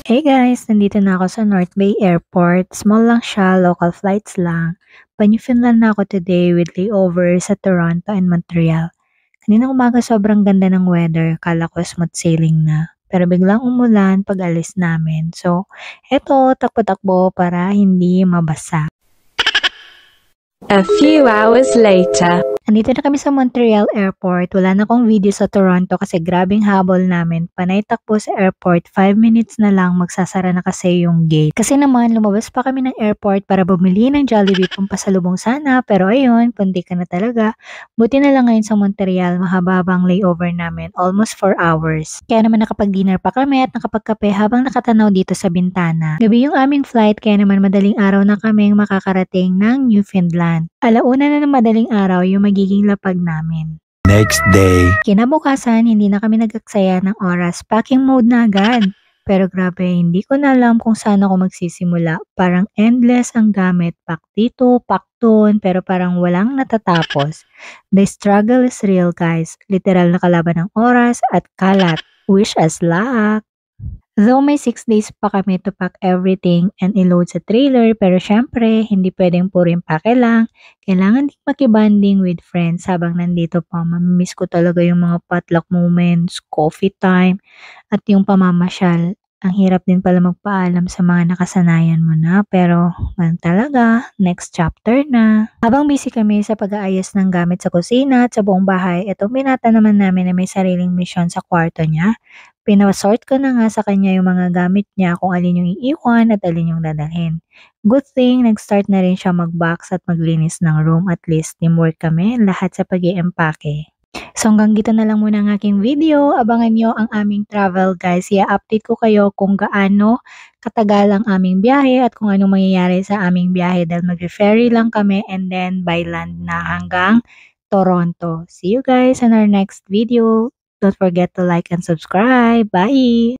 Hey guys, nandito na ako sa North Bay Airport. Small lang siya, local flights lang. Pa-Newfoundland na ako today with layover sa Toronto and Montreal. Kaninang umaga sobrang ganda ng weather, kala ko smooth sailing na. Pero biglang umulan pag alis namin. So, eto, takbo-takbo para hindi mabasa. A few hours later. Andito na kami sa Montreal Airport. Wala na akong video sa Toronto kasi grabing habol namin. Panay takbo sa airport, 5 minutes na lang magsasara na kasi yung gate. Kasi naman lumabas pa kami ng airport para bumili ng Jollibee kung pasalubong sana. Pero ayun, pundi ka na talaga. Buti na lang ngayon sa Montreal, mahaba-habang layover namin. Almost 4 hours. Kaya naman nakapag-dinner pa kami at nakapagkape habang nakatanaw dito sa bintana. Gabi yung aming flight kaya naman madaling araw na kaming makakarating ng Newfoundland. Alauna na ng madaling araw yung magiging lapag namin. Next day. Kinabukasan, hindi na kami nag-aksaya ng oras. Packing mode na agad. Pero grabe, hindi ko na alam kung saan ako magsisimula. Parang endless ang gamit. Pack dito, pack doon, pero parang walang natatapos. The struggle is real, guys. Literal na kalaban ng oras at kalat. Wish us luck! Though may 6 days pa kami to pack everything and i-load sa trailer, pero syempre, hindi pwedeng puro impake lang. Kailangan din makibanding with friends habang nandito pa. Mamimiss ko talaga yung mga potluck moments, coffee time, at yung pamamasyal. Ang hirap din pala magpaalam sa mga nakasanayan mo na, pero man talaga, next chapter na. Habang busy kami sa pag-aayos ng gamit sa kusina at sa buong bahay, itong binata naman namin na may sariling misyon sa kwarto niya. Pinasort ko na nga sa kanya yung mga gamit niya kung alin yung iiwan at alin yung dadalhin. Good thing, nag-start na rin siya mag-box at maglinis ng room. At least, teamwork kami lahat sa pag-iempake. So hanggang dito na lang muna ang aking video. Abangan nyo ang aming travel guys. I-update ko kayo kung gaano katagal ang aming biyahe at kung anong mangyayari sa aming biyahe dahil mag-ferry lang kami and then by land na hanggang Toronto. See you guys in our next video. Don't forget to like and subscribe. Bye!